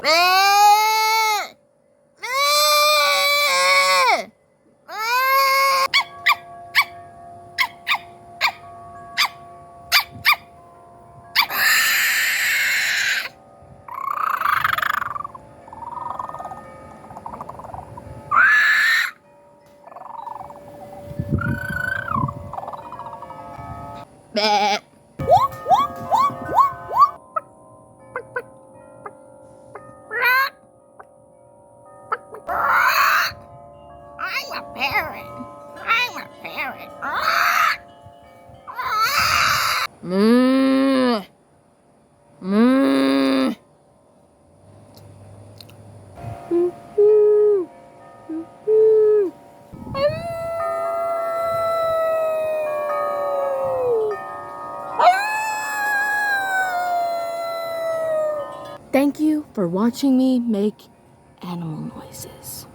I'm a parrot. I'm a parrot. Moo. Moo. Thank you for watching me make animal noises.